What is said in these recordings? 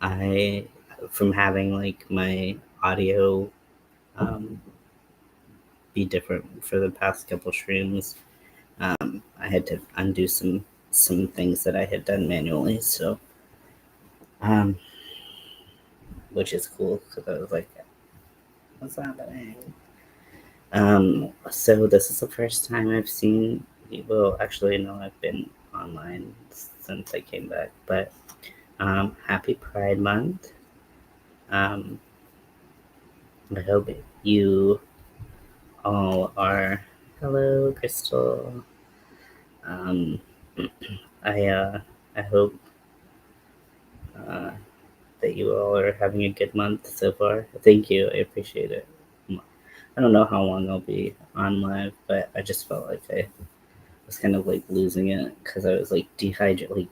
I from having like my audio be different for the past couple streams. I had to undo some things that I had done manually, so which is cool because I was like, what's happening? So this is the first time I've seen. Well, actually, no, I've been online since I came back. But happy Pride Month. I hope you all are. Hello, Crystal. Um, I hope uh, that you all are having a good month so far. Thank you. I appreciate it. I don't know how long I'll be on live, but I just felt like I was kind of like losing it because I was like dehydrated.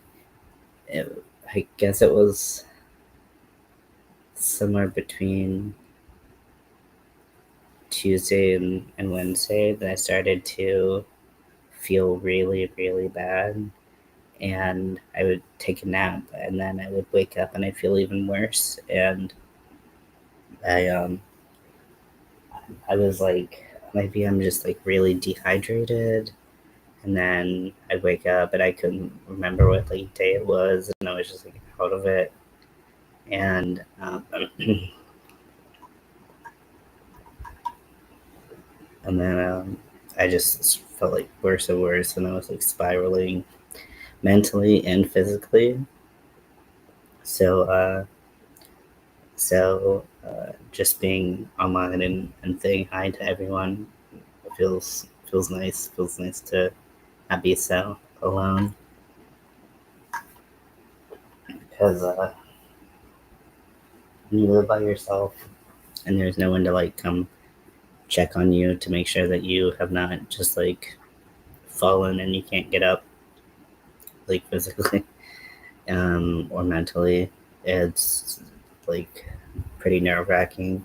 I guess it was somewhere between Tuesday and Wednesday that I started to feel really, really bad. And I would take a nap, and then I would wake up and I'd feel even worse. And I I was like, maybe I'm just like really dehydrated. And then I'd wake up and I couldn't remember what like day it was, and I was just like out of it. And and then I just felt like worse and worse, and I was like spiraling mentally and physically. So just being online and saying hi to everyone feels nice. Feels nice to not be so alone because when you live by yourself and there's no one to like come check on you to make sure that you have not just like fallen and you can't get up like physically or mentally, it's like pretty nerve-wracking.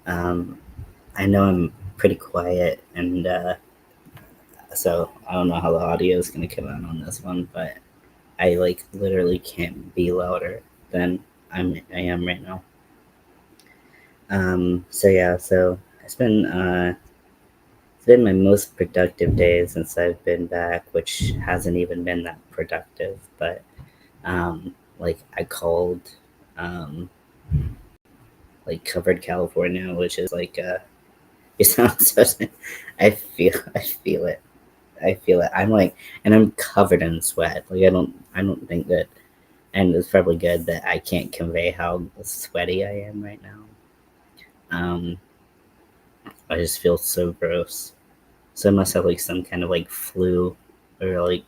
I know I'm pretty quiet, and so I don't know how the audio is going to come out on this one, but I like literally can't be louder than I am right now. So yeah, so it's been my most productive day since I've been back, which hasn't even been that productive. But like I called, um, like Covered California, which is like it sounds so. I feel it. I feel it. I'm like, and I'm covered in sweat. Like I don't think that, and it's probably good that I can't convey how sweaty I am right now. Um, I just feel so gross. So I must have like some kind of like flu or like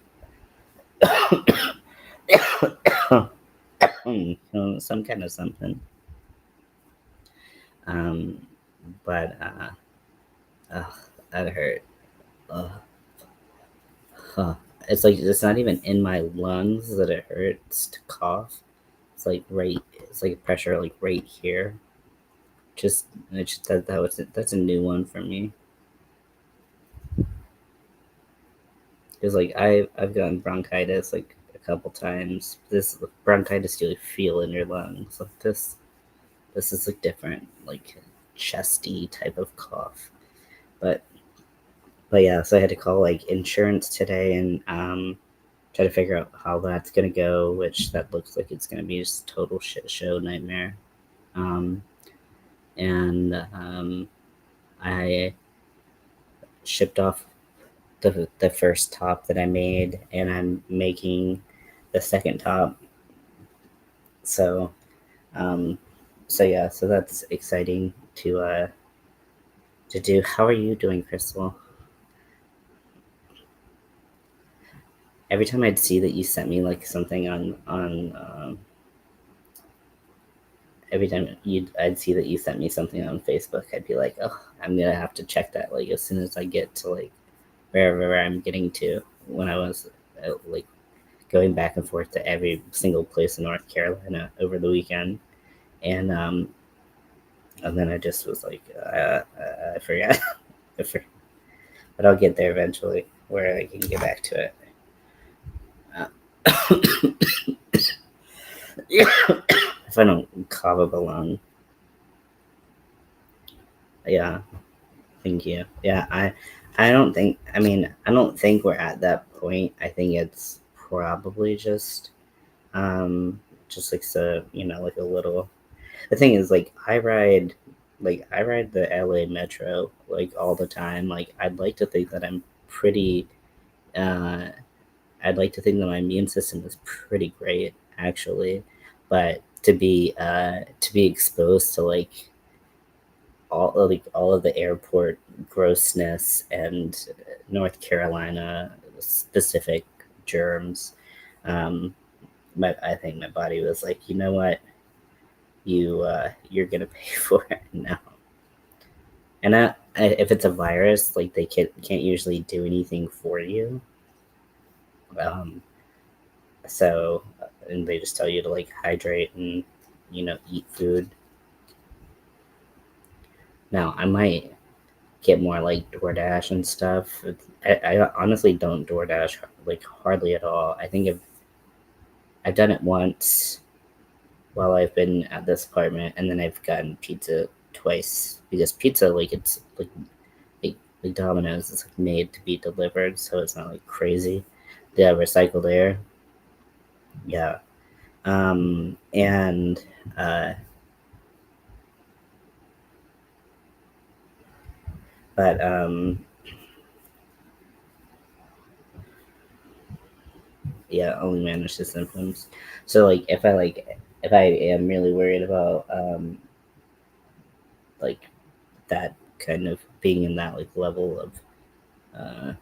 some kind of something. Um, but that hurt. Ugh. Huh. It's like it's not even in my lungs that it hurts to cough. It's like right. It's like pressure like right here. Just that's a new one for me. Because like I've gotten bronchitis like a couple times. This bronchitis you feel in your lungs. Like this is like different, like chesty type of cough. But yeah, so I had to call like insurance today and try to figure out how that's gonna go, which that looks like it's gonna be just total shit show nightmare. Um, and I shipped off the first top that I made, and I'm making the second top. So um, so yeah, so that's exciting to do. How are you doing, Crystal? Every time I'd see that you sent me like something on every time I'd see that you sent me something on Facebook, I'd be like, oh, I'm gonna have to check that like as soon as I get to like wherever I'm getting to. When I was like going back and forth to every single place in North Carolina over the weekend, and then I just was like, I forgot, but I'll get there eventually where I can get back to it. if I don't kava belong. Yeah, thank you. Yeah, I don't think. I mean, I don't think we're at that point. I think it's probably just like so, like a little. The thing is, I ride the LA Metro like all the time. Like, I'd like to think that I'm pretty. Uh, I'd like to think that my immune system is pretty great, actually, but to be exposed to all of the airport grossness and North Carolina specific germs, um, I think my body was like, you know what, you're gonna pay for it now. And if it's a virus, like they can't usually do anything for you. Um, so and they just tell you to like hydrate and eat food. Now I might get more like DoorDash and stuff. I honestly don't DoorDash like hardly at all. I think I've done it once while I've been at this apartment, and then I've gotten pizza twice because pizza it's like Domino's. It's like made to be delivered, so it's not like crazy. Yeah, recycled air. Yeah, and uh, but yeah, only manage the symptoms. So if I am really worried about like that kind of being in that like level of uh,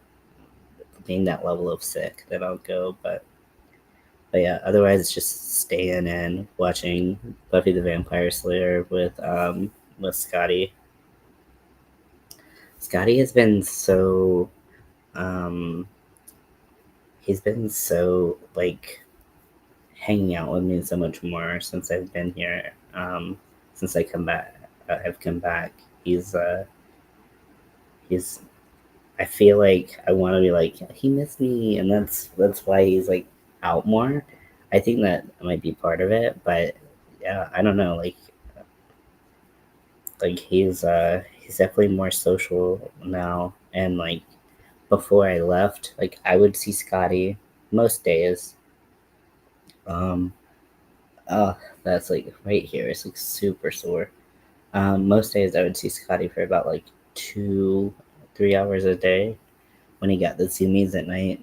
being that level of sick, then I'll go. But yeah, otherwise it's just staying in watching Buffy the Vampire Slayer with Scotty. Scotty has been so um he's been so like hanging out with me so much more since I've been here. Since I've come back. He's I feel like I want to be like he missed me, and that's why he's like out more. I think that might be part of it, but yeah, I don't know. Like he's definitely more social now, and like before I left, like I would see Scotty most days. Um, oh, that's like right here. It's like super sore. Most days I would see Scotty for about like 2, 3 hours a day when he got the zoomies at night.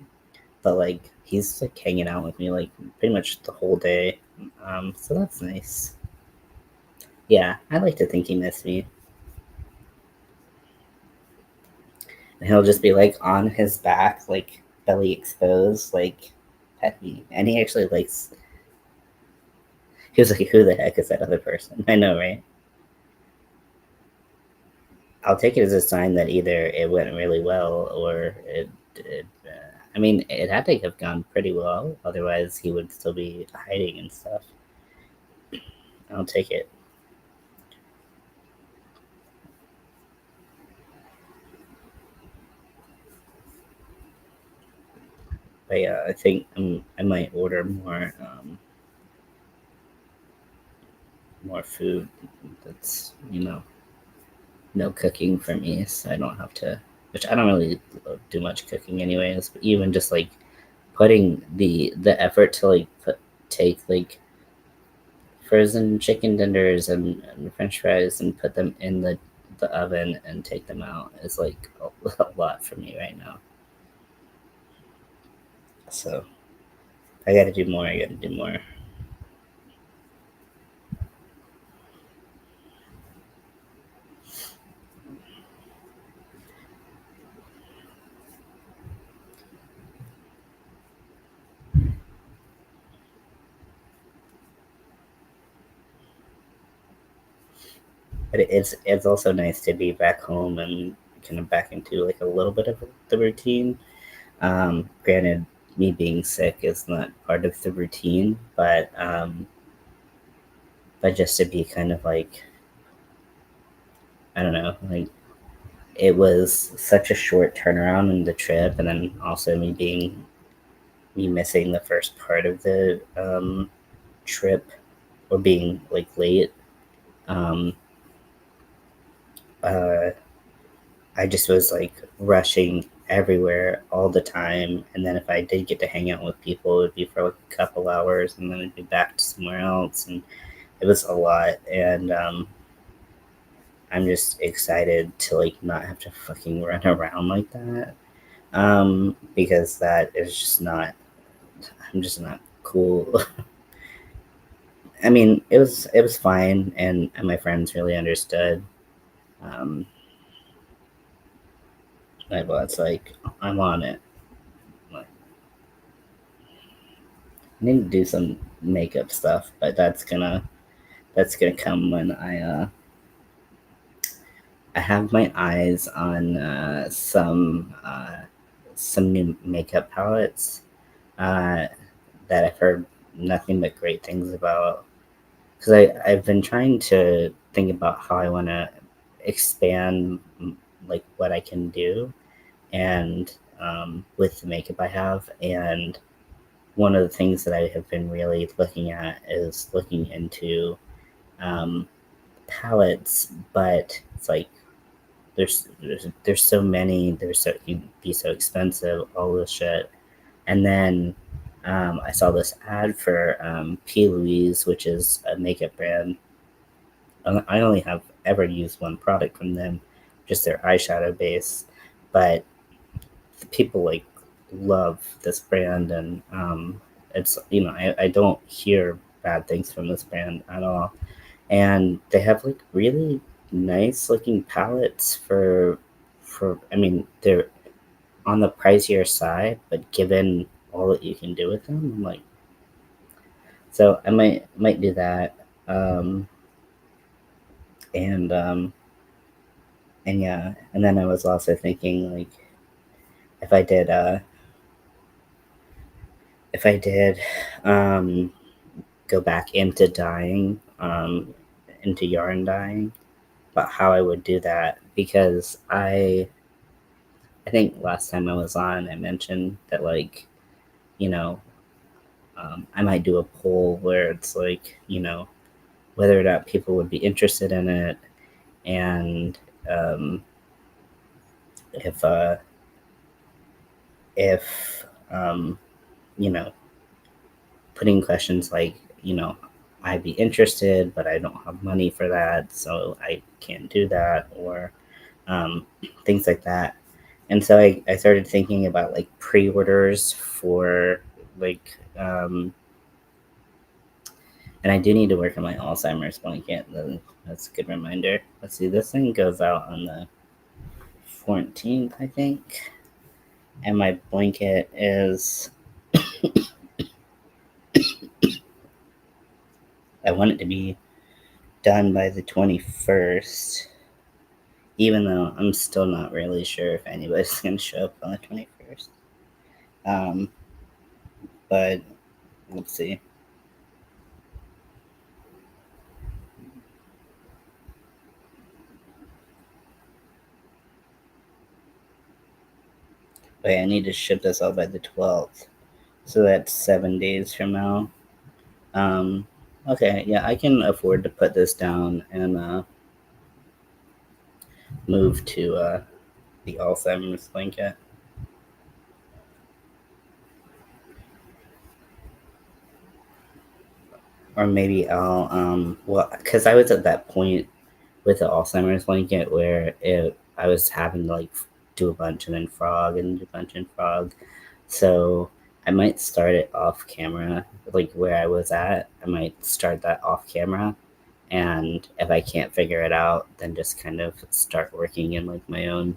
But like he's like hanging out with me like pretty much the whole day. So that's nice. Yeah, I like to think he missed me. And he'll just be like on his back, like belly exposed, like pet me. And he actually likes. He was like, "Who the heck is that other person?" I know, right? I'll take it as a sign that either it went really well or it I mean, it had to have gone pretty well. Otherwise, he would still be hiding and stuff. I'll take it. But yeah, I think I might order more food. That's no cooking for me, so I don't have to. Which I don't really do much cooking anyways. But even just like putting the effort to like take like frozen chicken tenders and French fries and put them in the oven and take them out is like a lot for me right now. So I got to do more. I got to do more. But it's also nice to be back home and kind of back into like a little bit of the routine. Granted, me being sick is not part of the routine, but just to be kind of like I don't know, like it was such a short turnaround in the trip, and then also me missing the first part of the trip. or being like late. Um, uh, I just was like rushing everywhere all the time, and then if I did get to hang out with people, it would be for like a couple hours, and then it'd be back to somewhere else, and it was a lot. And I'm just excited to like not have to fucking run around like that, because that is just not. I'm just not cool. I mean, it was fine, and my friends really understood. Um, but it's like I'm on it. Like, I need to do some makeup stuff, but that's gonna come when I have my eyes on some new makeup palettes uh, that I've heard nothing but great things about. Because I've been trying to think about how I want to expand like what I can do, and with the makeup I have. And one of the things that I have been really looking at is looking into um, palettes, but it's like there's so many, you can be so expensive, all this shit. And then I saw this ad for P. Louise, which is a makeup brand. I only have ever used one product from them, just their eyeshadow base, but people like love this brand, and it's I don't hear bad things from this brand at all, and they have like really nice looking palettes for I mean they're on the pricier side, but given all that you can do with them, I'm like, so I might do that. um and and yeah, and then I was also thinking like if I did if I did um go back into dyeing, into yarn dyeing, about how I would do that, because I think last time I was on, I mentioned that like you know I might do a poll where it's like whether or not people would be interested in it, and um, if if you know putting questions like I'd be interested, but I don't have money for that, so I can't do that, or um, things like that. And so I started thinking about like pre-orders for like and I do need to work on my Alzheimer's blanket. That's a good reminder. Let's see, this thing goes out on the 14th, I think, and my blanket is I want it to be done by the 21st, even though I'm still not really sure if anybody's going to show up on the 21st. Um, but let's see. But I need to ship this out by the 12th. So that's 7 days from now. Um, okay, yeah, I can afford to put this down and move to the Alzheimer's blanket. Or maybe I'll, well, because I was at that point with the Alzheimer's blanket where I was having to like do a bunch and then frog and do a bunch and frog. So I might start it off camera, like where I was at. I might start that off camera, and if I can't figure it out, then just kind of start working in like my own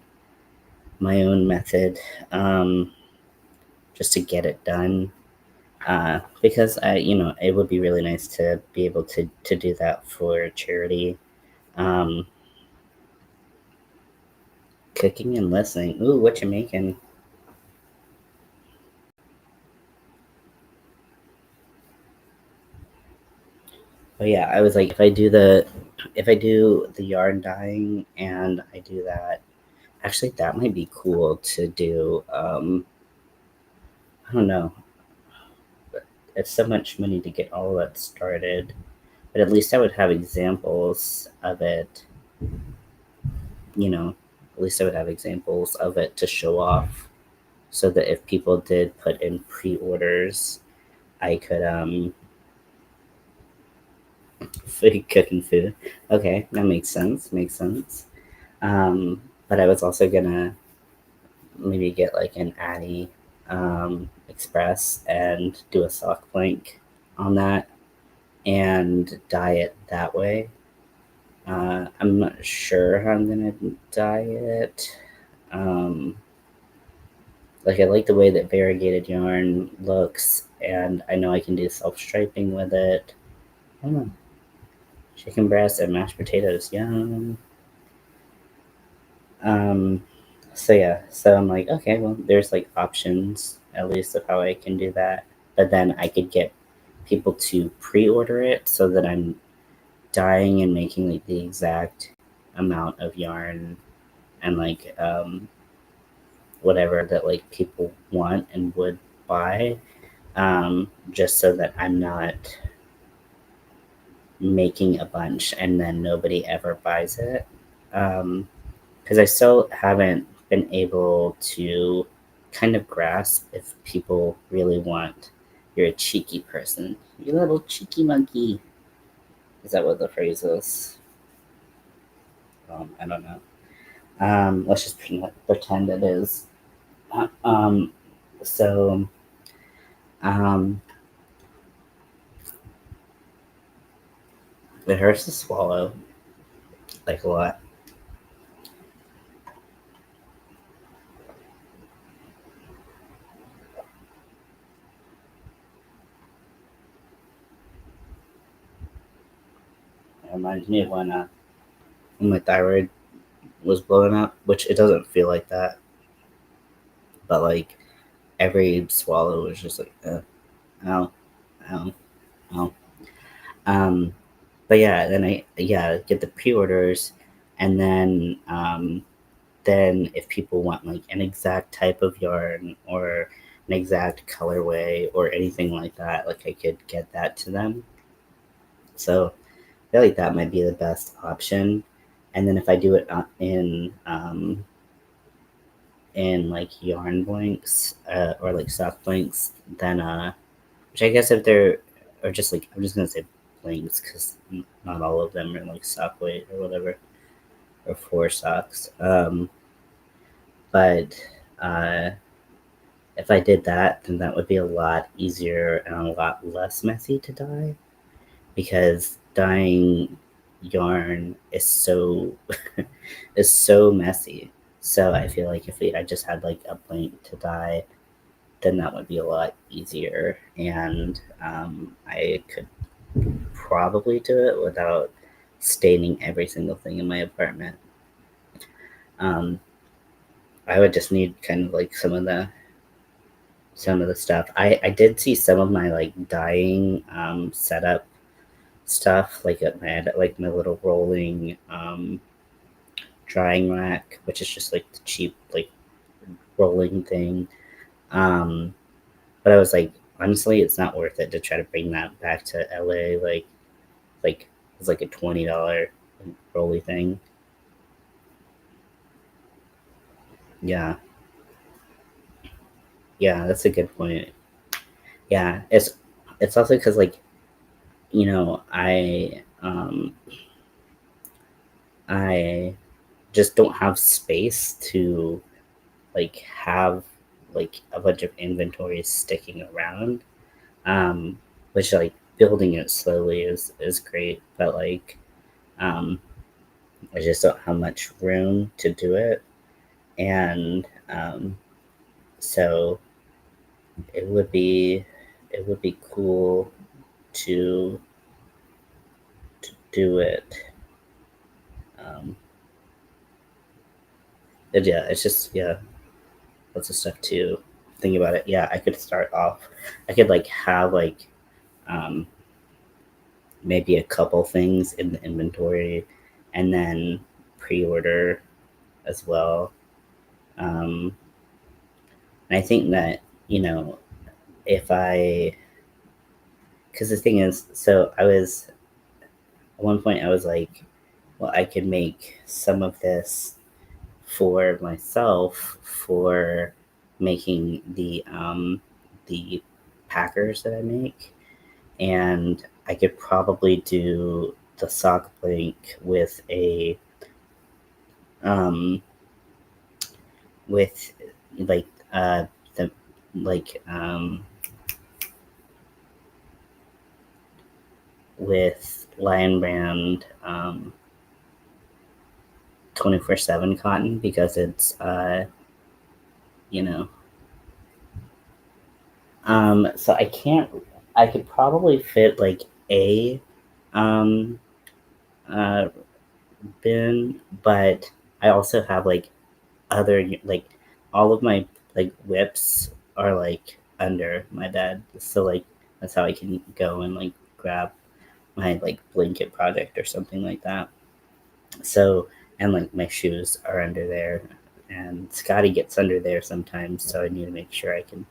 method, um, just to get it done. Because it would be really nice to be able to do that for charity. Um, Cooking and listening. Ooh, what you making? Oh yeah, I was like, if I do the yarn dyeing and I do that, actually that might be cool to do. I don't know. It's so much money to get all that started. but at least I would have examples of it, you know, at least I would have examples of it to show off so that if people did put in pre-orders, I could cooking food. Okay, that makes sense. Makes sense. But I was also gonna maybe get like an Addy Express and do a sock blank on that and dye it that way. I'm not sure how I'm gonna dye it. Um, like I like the way that variegated yarn looks, and I know I can do self striping with it. I don't know. Chicken breast and mashed potatoes, yum. Um, so yeah, so I'm like, okay, well, there's like options at least of how I can do that. But then I could get people to pre-order it so that I'm dyeing and making like the exact amount of yarn and like whatever that like people want and would buy, just so that I'm not making a bunch and then nobody ever buys it. Because I still haven't been able to kind of grasp if people really want. You're a cheeky person. You little cheeky monkey. Is that what the phrase is? I don't know. Let's just pretend it is. Um, so, um, it hurts to swallow, like a lot. It reminds me of when my thyroid was blowing up, which it doesn't feel like that, but like every swallow was just like, ow, ow, ow. Um, but yeah, then I get the pre-orders, and then if people want like an exact type of yarn or an exact colorway or anything like that, like I could get that to them. So I feel like that might be the best option. And then if I do it in like yarn blanks or like sock blanks, then which I guess if they're or just like I'm just gonna say blanks because not all of them are like sock weight or whatever or four socks. But uh, if I did that, then that would be a lot easier and a lot less messy to dye because dyeing yarn is so is so messy. So I feel like if I just had like a blank to dye, then that would be a lot easier, and I could probably do it without staining every single thing in my apartment. Um, I would just need kind of like some of the stuff. I did see some of my like dyeing setup stuff like at my little rolling drying rack, which is just like the cheap like rolling thing. Um, but I was like, honestly, it's not worth it to try to bring that back to LA. Like it's like a $20 rolly thing. Yeah, yeah, that's a good point. Yeah, it's also because like I just don't have space to like have like a bunch of inventory sticking around. Um, which like building it slowly is great, but like um, I just don't have much room to do it, and so it would be it would be cool to do it. Um, but yeah, it's just lots of stuff to think about it. Yeah, I could start off. I could like have like um, maybe a couple things in the inventory, and then pre-order as well. Um, and I think that if I, because the thing is, so I was one point I was like, well, I could make some of this for myself for making the packers that I make, and I could probably do the sock blank with a um with like the like with Lion Brand 24/7 cotton, because it's you know so I could probably fit like a um uh bin, but I also have like other, like, all of my like whips are like under my bed, so like that's how I can go and like grab my like blanket project or something like that. So, and like my shoes are under there, and Scotty gets under there sometimes, so I need to make sure I can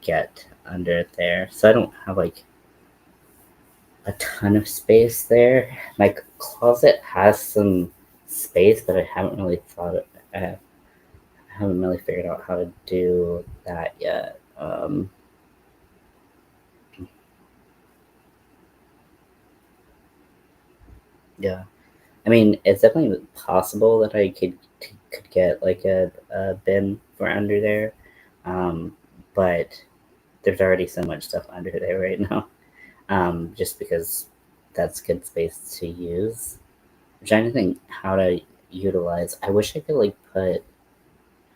get under it there. So I don't have like a ton of space there. My closet has some space, but I haven't really I haven't really figured out how to do that yet. Yeah, I mean, it's definitely possible that I could get like a bin for under there, um, but there's already so much stuff under there right now. Just because that's good space to use. I'm trying to think how to utilize. I wish I could like put,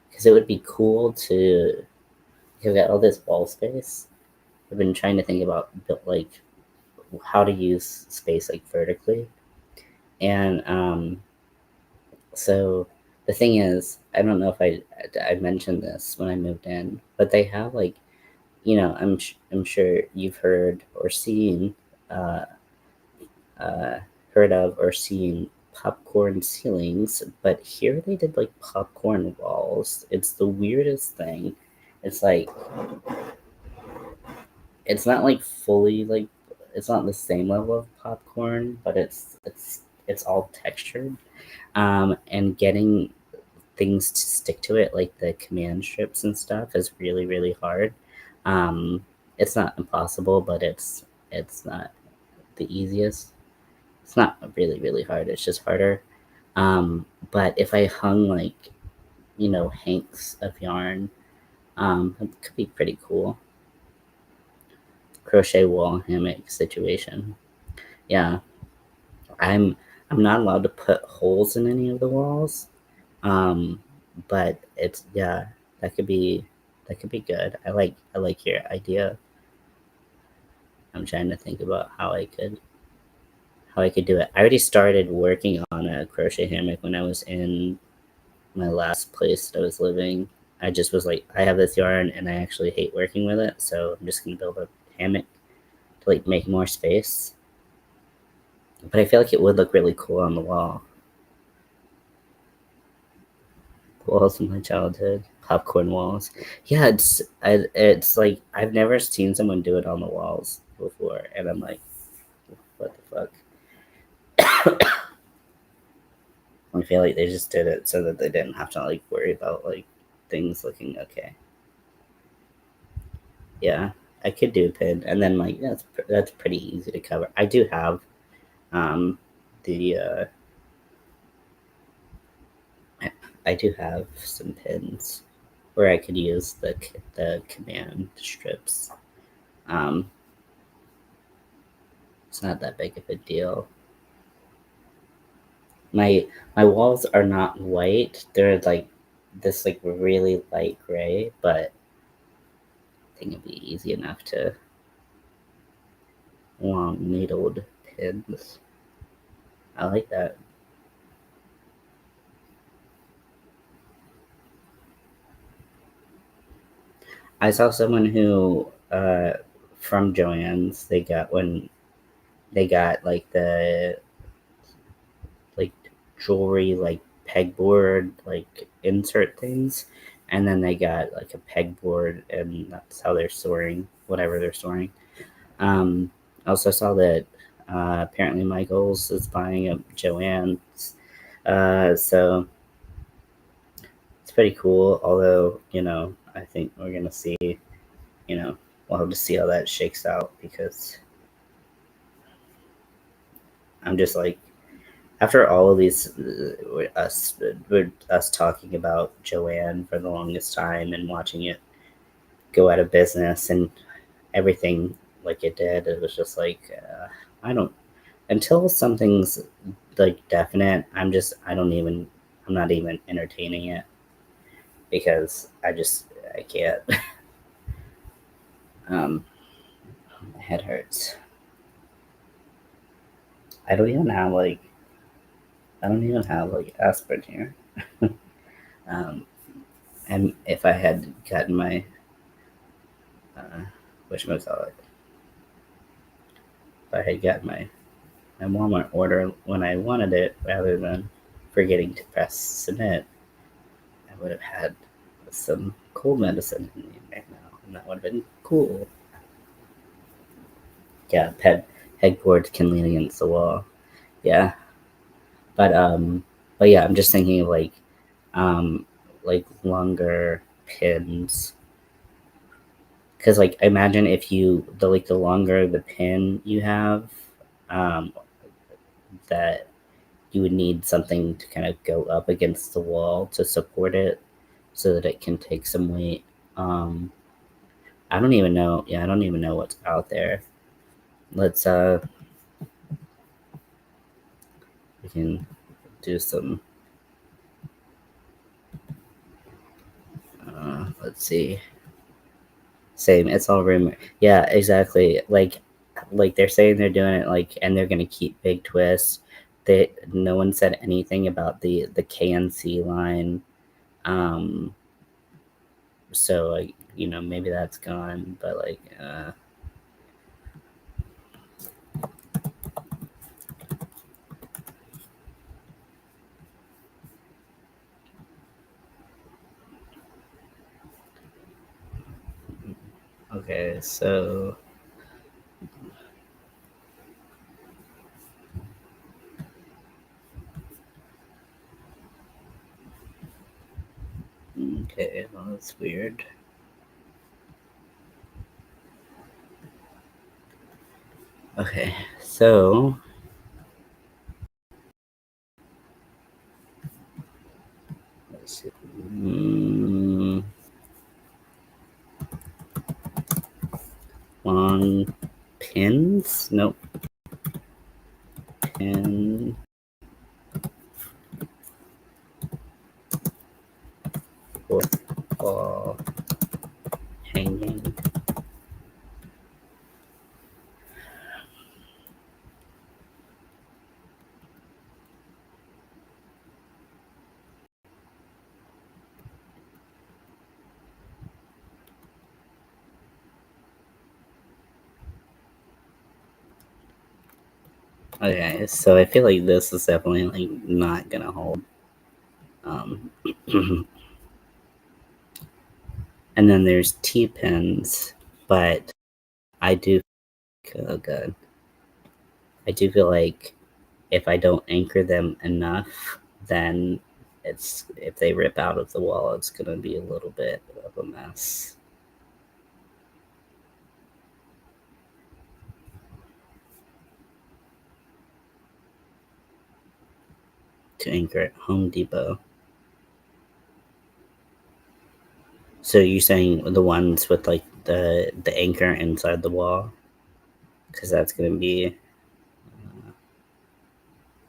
because it would be cool to. I've got all this wall space. I've been trying to think about like how to use space like vertically, and so the thing is, I don't know if I mentioned this when I moved in, but they have like, I'm sure you've heard or seen uh, uh, heard of or seen popcorn ceilings, but here they did like popcorn walls. It's the weirdest thing. It's like it's not like fully like it's not the same level of popcorn, but it's all textured. And getting things to stick to it, like the command strips and stuff, is really really hard. Um, it's not impossible, but it's not the easiest. It's not really really hard. It's just harder. But if I hung like hanks of yarn, it could be pretty cool. Crochet wall hammock situation. Yeah, I'm I'm not allowed to put holes in any of the walls. Um, but it's yeah, that could be that could be good. I like your idea. I'm trying to think about how I could do it. I already started working on a crochet hammock when I was in my last place that I was living. I just was like, I have this yarn and I actually hate working with it, so I'm just gonna build a hammock to like make more space. But I feel like it would look really cool on the wall. Walls in my childhood, popcorn walls. Yeah, it's like I've never seen someone do it on the walls before, and I'm like, what the fuck? I feel like they just did it so that they didn't have to like worry about like things looking okay. Yeah, I could do a pin, and then like that's pretty easy to cover. I do have um the I do have some pins where I could use the command strips. Um, it's not that big of a deal. My walls are not white. They're like this like really light gray, but I think it'd be easy enough to long needled pins. I like that. I saw someone who from Joann's, they got like the like jewelry like pegboard like insert things, and then they got like a pegboard, and that's how they're storing whatever they're storing. I also saw that Apparently, Michael's is buying up Joanne's. So it's pretty cool. Although, I think we're gonna see. We'll have to see how that shakes out because I'm just like, after all of these, us talking about Joanne for the longest time and watching it go out of business and everything like it did, it was just like, I don't, until something's like definite, I'm not even entertaining it because I can't. um, my head hurts. I don't even have like aspirin here. um, and if I had gotten my whatchamacallit, if I had gotten my Walmart order when I wanted it rather than forgetting to press submit, I would have had some cold medicine in me right now, and that would have been cool. Yeah, headboard can lean against the wall. Yeah, but yeah, I'm just thinking of like longer pins, because like imagine if the longer the pin you have, um, that you would need something to kind of go up against the wall to support it so that it can take some weight. Um, I don't even know. Yeah, I don't even know what's out there. Let's we can do some. Let's see. Same. It's all rumor. Yeah, exactly. Like they're saying they're doing it like, and they're gonna keep big twists. No one said anything about the KNC line. Um, so like maybe that's gone, but like okay, so okay, well that's weird. Okay, so let's see. Long pins? Nope. Pin for ball hanging. Okay, so I feel like this is definitely like not gonna hold. Um, and then there's T pins, but I do. Oh god, I do feel like if I don't anchor them enough, then if they rip out of the wall, it's gonna be a little bit of a mess. To anchor at Home Depot. So you're saying the ones with like the anchor inside the wall, because that's gonna be,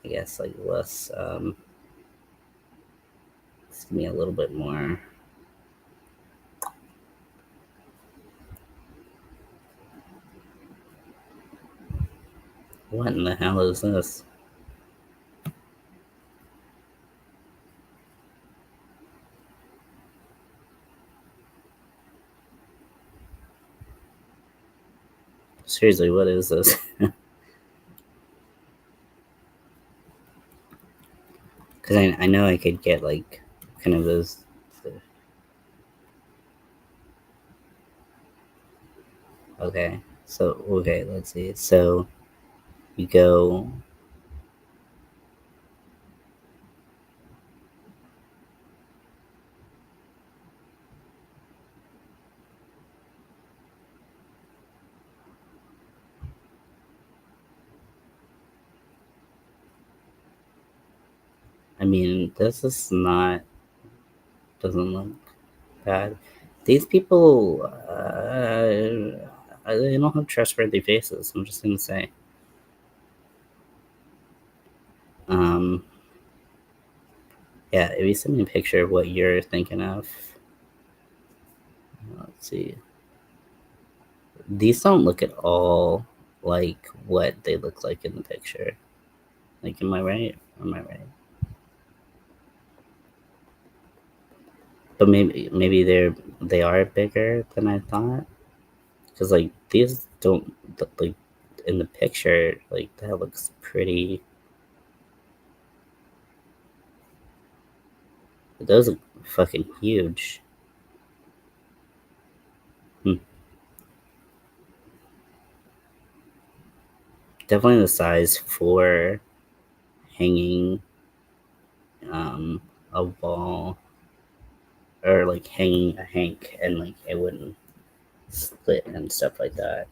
I guess, like less. It's gonna be a little bit more. What in the hell is this? Seriously, what is this? Because I know I could get like kind of those. Okay, so okay, let's see. So you go. I mean, this is not, doesn't look bad. These people, they don't have trustworthy faces. I'm just gonna say. Um, yeah, if you send me a picture of what you're thinking of, let's see. These don't look at all like what they look like in the picture. Like, am I right? Am I right? But maybe they are bigger than I thought. Because like these don't like in the picture, like that looks pretty. Those are fucking huge. Hmm. Definitely the size for hanging a wall or like hanging a hank and like it wouldn't split and stuff like that.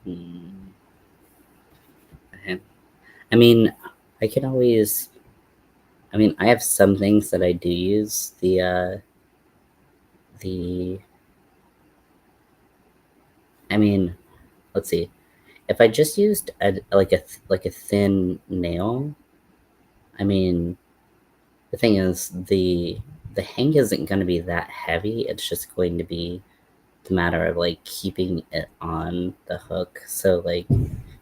Hmm. I mean, I can always. I mean, I have some things that I do use the. I mean, let's see. If I just used like a thin nail, I mean, the thing is the hang isn't going to be that heavy. It's just going to be the matter of like keeping it on the hook. So like,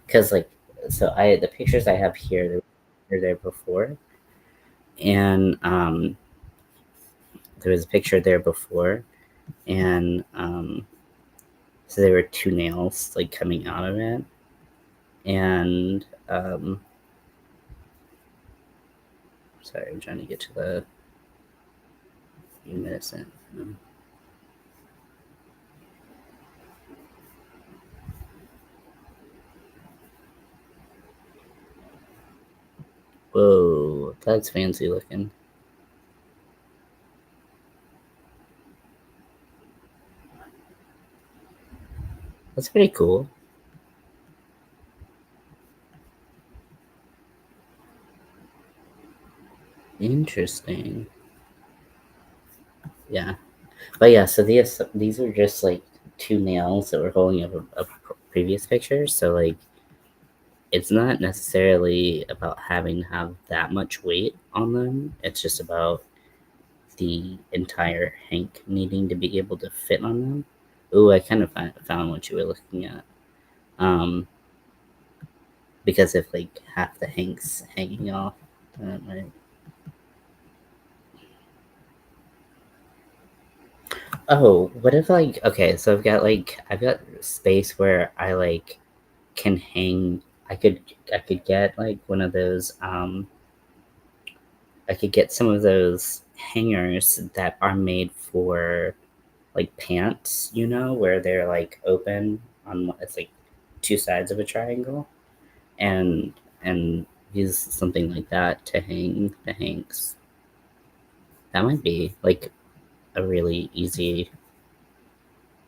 because like, so I the pictures I have here they were there before, and there was a picture there before, and so there were two nails like coming out of it, and sorry, I'm trying to get to the medicine. Whoa, that's fancy looking. That's pretty cool. Interesting. Yeah, but yeah. So these are just like two nails that were holding up a previous picture. So like, it's not necessarily about having to have that much weight on them. It's just about the entire hank needing to be able to fit on them. Ooh, I kind of found what you were looking at. Um, because if like half the hank's hanging off, that might. Oh, what if like okay, so I've got space where I like can hang. I could get like one of those. I could get some of those hangers that are made for like pants, you know, where they're like open on it's like two sides of a triangle, and use something like that to hang the hanks. That might be like a really easy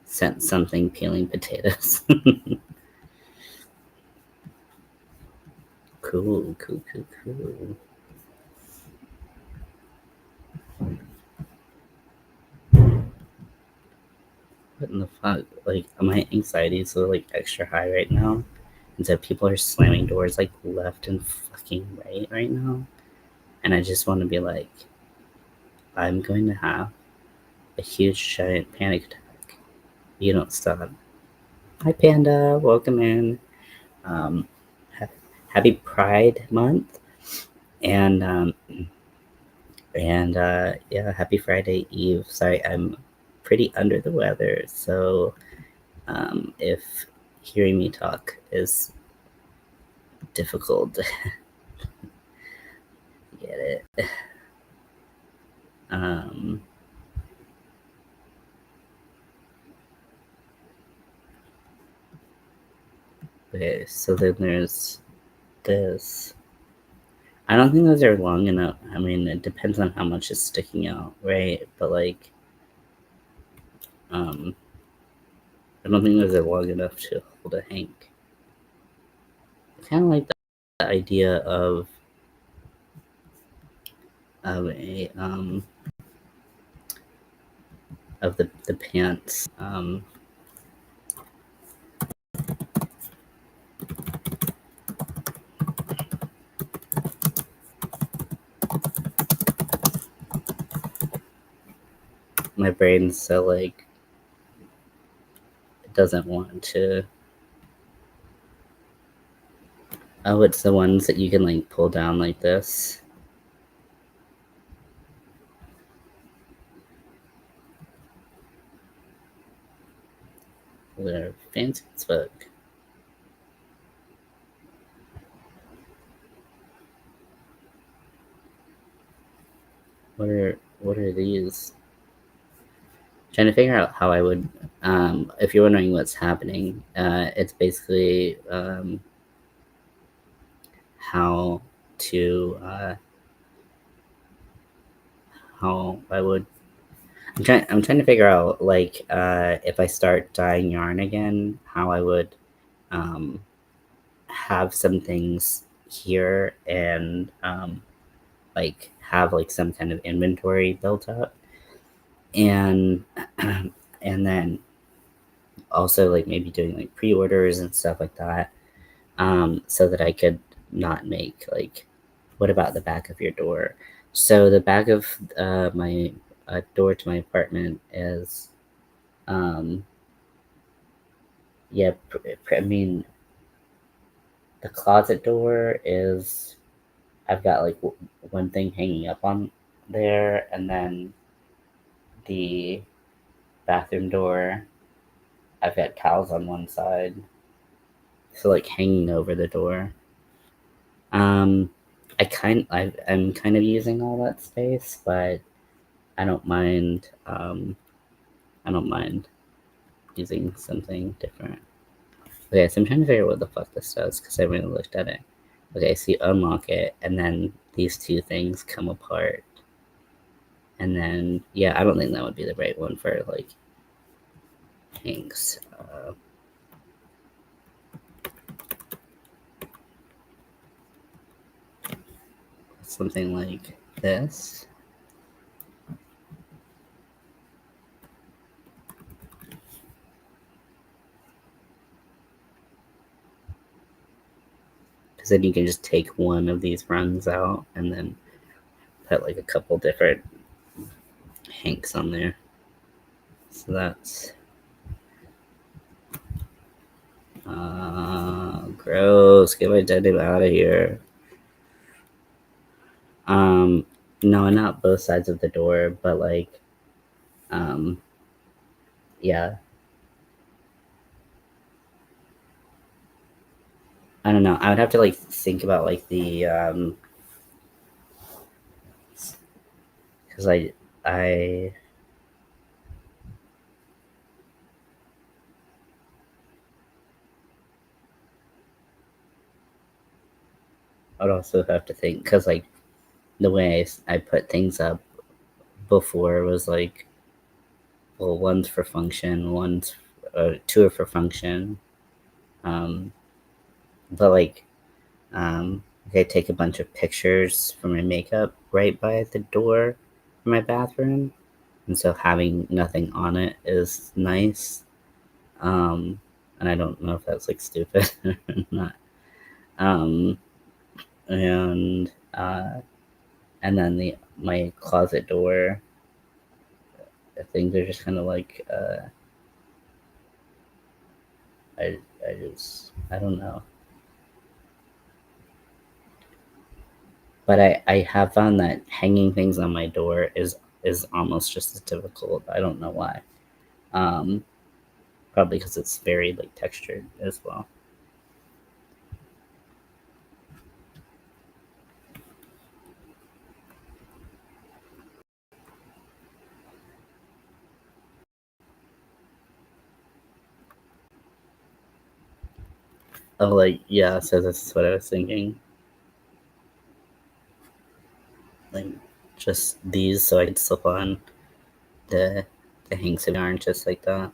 sense something peeling potatoes. Cool, cool, cool, cool. What in the fuck? Like, my anxiety is so like extra high right now, and so people are slamming doors like left and fucking right now, and I just want to be like, I'm going to have a huge giant panic attack. You don't stop. Hi, Panda. Welcome in. Um, ha- happy Pride Month, and yeah, happy Friday Eve. Sorry, I'm pretty under the weather, so if hearing me talk is difficult, get it. Um, okay, so then there's this. I don't think those are long enough. I mean, it depends on how much is sticking out, right? But like, I don't think those are long enough to hold a hank. I kind of like the idea of a of the pants. My brain's so like it doesn't want to. Oh, it's the ones that you can like pull down like this. They're fancy as fuck. What are these? Trying to figure out how I would. If you're wondering what's happening, it's basically how to how I would. I'm trying to figure out like if I start dyeing yarn again, how I would um, have some things here and like have like some kind of inventory built up, and and then also like maybe doing like pre-orders and stuff like that, so that I could not make like, what about the back of your door? So the back of my door to my apartment is um, yeah, I mean, the closet door is, I've got like one thing hanging up on there, and then the bathroom door, I've got towels on one side, so like hanging over the door. Um, I'm kind of using all that space, but I don't mind. I don't mind using something different. Okay, so I'm trying to figure out what the fuck this does because I haven't really looked at it. Okay, so you unlock it, and then these two things come apart, and then yeah, I don't think that would be the right one for like hanks. Something like this. Because then you can just take one of these rungs out and then put like a couple different hanks on there. So that's gross. Get my denim out of here. Um, no, not both sides of the door, but like, um, yeah. I don't know. I would have to like think about like the because I would also have to think because like the way I put things up before was like, well, one's for function, one's two are for function, um, but like I take a bunch of pictures for my makeup right by the door for my bathroom, and so having nothing on it is nice. Um, and I don't know if that's like stupid or not. Um, and and then the my closet door, things are just kind of like I just I don't know, but I have found that hanging things on my door is almost just as difficult. I don't know why. Um, Probably because it's very like textured as well. Oh, like, yeah, so this is what I was thinking. Like, just these so I could slip on the hanks of yarn just like that.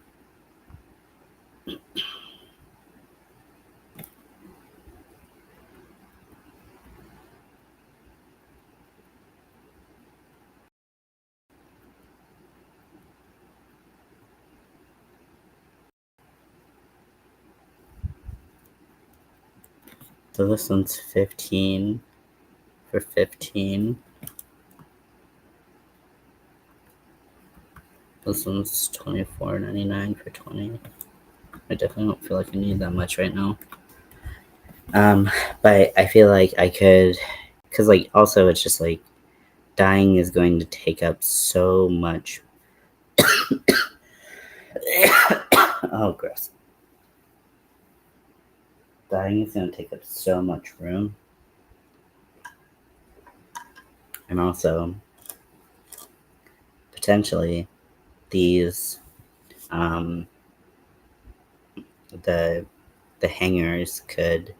So this one's 15 for 15. This one's $24.99 for 20. I definitely don't feel like I need that much right now. But I feel like I could, because like also it's just like dyeing is going to take up so much. Oh, gross. Dyeing is going to take up so much room. And also, potentially, these, the hangers could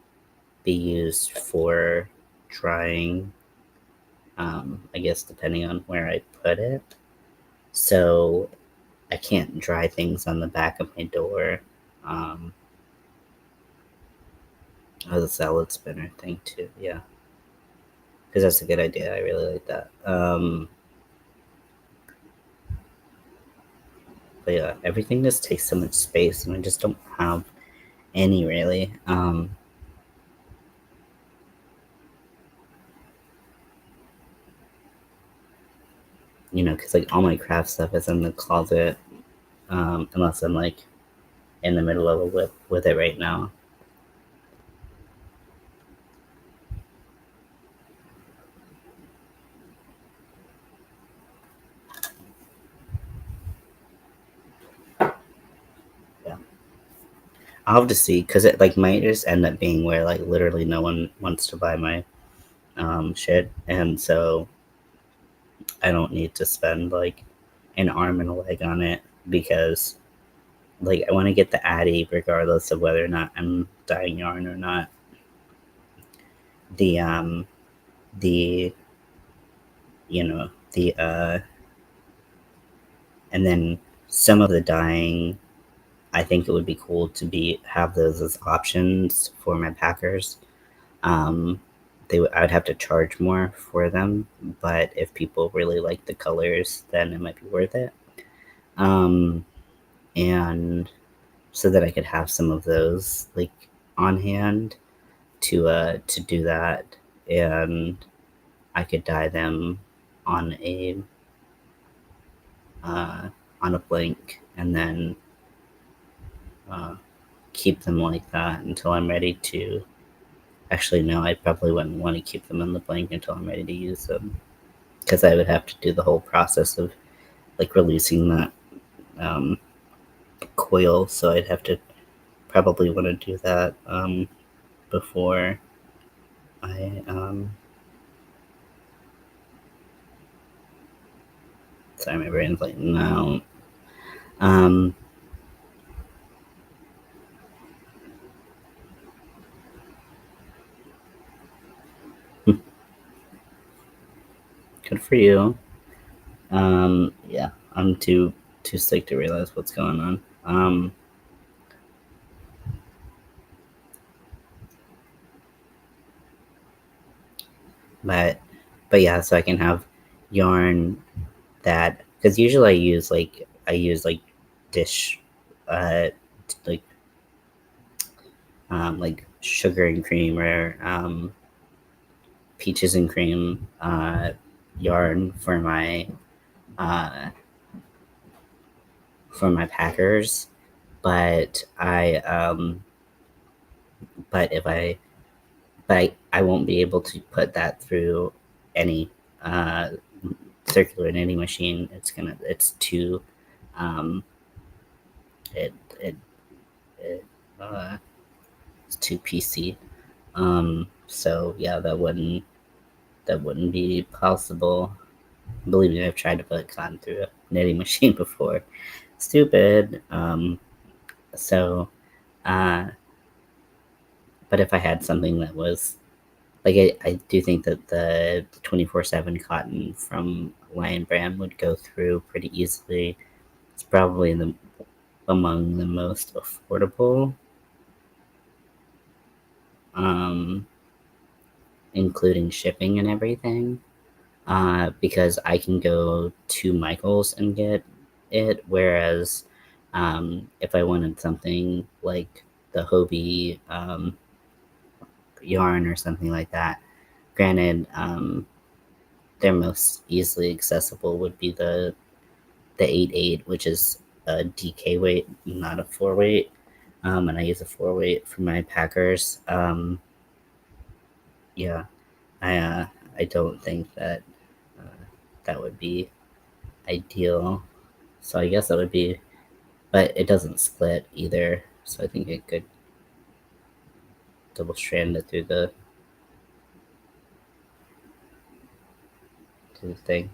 be used for drying, I guess depending on where I put it. So I can't dry things on the back of my door. Oh, the salad spinner thing too, yeah. Because that's a good idea. I really like that. But yeah, everything just takes so much space, and I just don't have any really. You know, because like all my craft stuff is in the closet, unless I'm like in the middle of a whip with it right now. Yeah, I'll have to see because it like might just end up being where like literally no one wants to buy my shit, and so I don't need to spend like an arm and a leg on it because like I want to get the Addy regardless of whether or not I'm dyeing yarn or not. The you know the and then some of the dyeing, I think it would be cool to have those as options for my packers. Um, I would have to charge more for them, but if people really like the colors, then it might be worth it. And so that I could have some of those like on hand to do that, and I could dye them on a uh, on a blank, and then uh, keep them like that until I'm ready to. Actually, no, I probably wouldn't want to keep them in the blank until I'm ready to use them, because I would have to do the whole process of like releasing that coil. So I'd have to probably want to do that before I sorry, my brain's like no. Um, Good for you. Yeah, I'm too sick to realize what's going on. But yeah, so I can have yarn that, because usually I use like dish, uh, like like sugar and cream or peaches and cream yarn uh, for my packers, but but if I but I won't be able to put that through any uh, circular knitting machine. It's too um, it, it, it it's too PC. So yeah, that wouldn't be possible. Believe me, I've tried to put cotton through a knitting machine before. Stupid. So uh, But if I had something that was like, I do think that the 24/7 cotton from Lion Brand would go through pretty easily. It's probably among the most affordable, um, including shipping and everything. Because I can go to Michael's and get it, whereas if I wanted something like the Hobie yarn or something like that, granted, their most easily accessible would be the 8/8, which is a DK weight, not a 4 weight. And I use a 4 weight for my packers. Yeah, I uh, I don't think that that would be ideal. So I guess that would be, but it doesn't split either. So I think it could double strand it through the thing.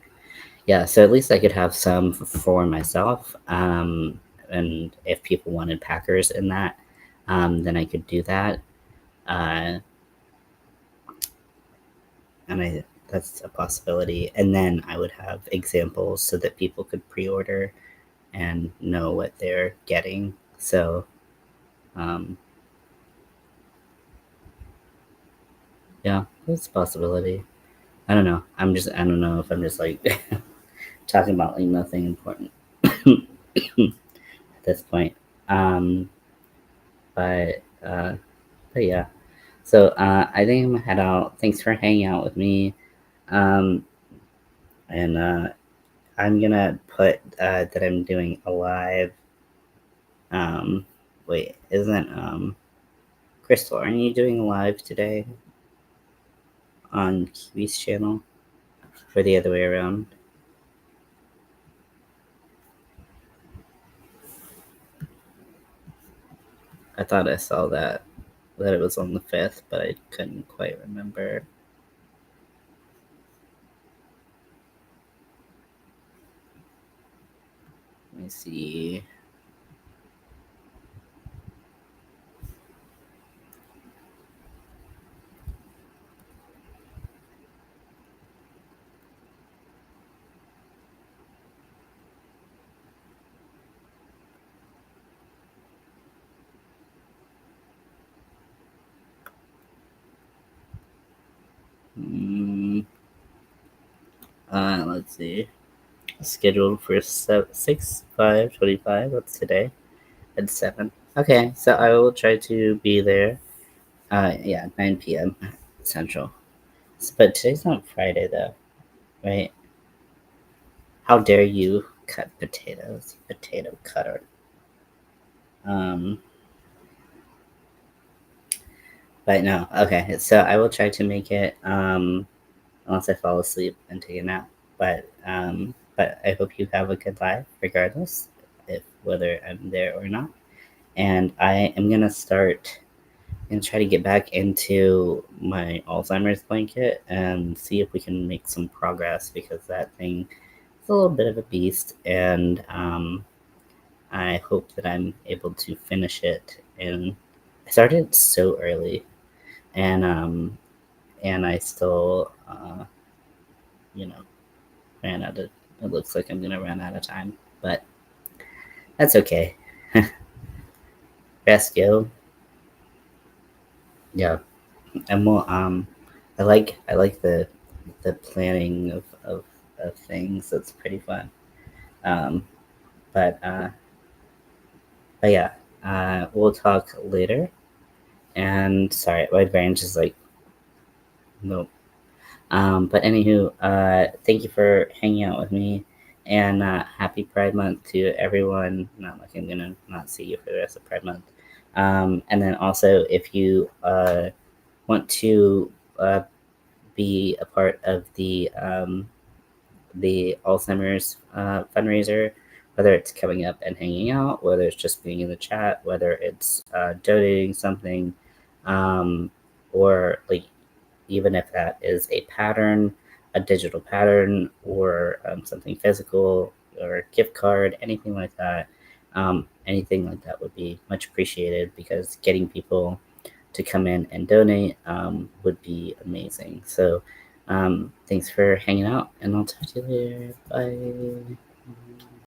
Yeah, so at least I could have some for myself. And if people wanted packers in that, then I could do that. Uh, and that's a possibility. And then I would have examples so that people could pre-order and know what they're getting. So, um, yeah, that's a possibility. I don't know. I don't know if I'm just like talking about like nothing important at this point. Um, but, uh, but yeah. So I think I'm gonna head out. Thanks for hanging out with me. Um, and I'm gonna put that I'm doing a live. Um, wait, isn't Crystal? Aren't you doing a live today on Kiwi's channel, or the other way around? I thought I saw that it was on the 5th, but I couldn't quite remember. Let me see. Mm, let's see. Scheduled for 6/5/25. What's today? At 7. Okay, so I will try to be there. Yeah, 9 p.m. Central. But today's not Friday though, right? How dare you cut potatoes, potato cutter? Um, but no, okay. So I will try to make it. Unless I fall asleep and take a nap. But I hope you have a good life, regardless, if whether I'm there or not. And I am gonna start and try to get back into my Alzheimer's blanket and see if we can make some progress because that thing is a little bit of a beast, and I hope that I'm able to finish it. And I started so early, and I still you know ran out of. It looks like I'm gonna run out of time, but that's okay. Best yo, yeah. And we'll I like the planning of things. That's pretty fun. Um, but uh, but yeah, we'll talk later. And sorry, my brain's just like nope. But anywho, thank you for hanging out with me, and happy Pride Month to everyone. Not like I'm gonna not see you for the rest of Pride Month. And then also, if you want to be a part of the Alzheimer's fundraiser, whether it's coming up and hanging out, whether it's just being in the chat, whether it's donating something, or like even if that is a pattern, a digital pattern, or something physical, or a gift card, anything like that. Anything like that would be much appreciated because getting people to come in and donate would be amazing. So thanks for hanging out, and I'll talk to you later. Bye.